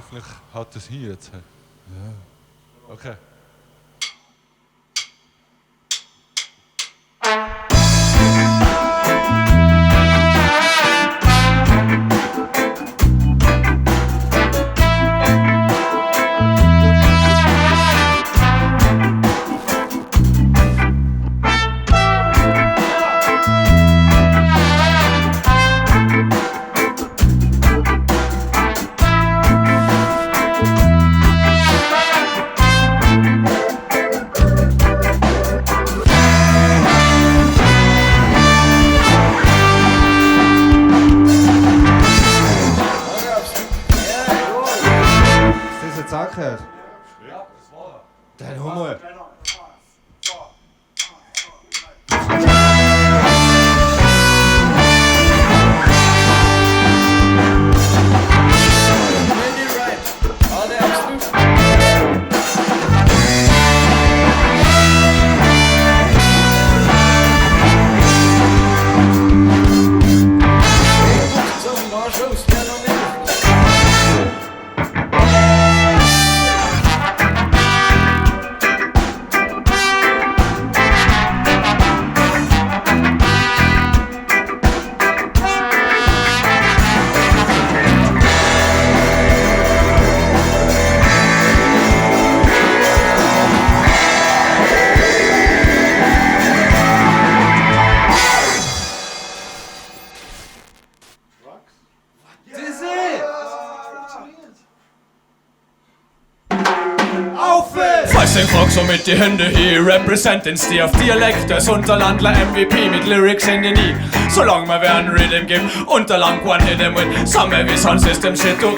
Vielleicht hat es hier jetzt. Ja. Okay. Zacker. Ja, das war er. Dann hol mal. Falls Rock so mit die Hände hier, representen die auf Dialekt, das Unterlandler MVP mit Lyrics in den I. Solange wir werden Rhythm gibt, Unterland One Hit with Summer wie Sound System Shit, du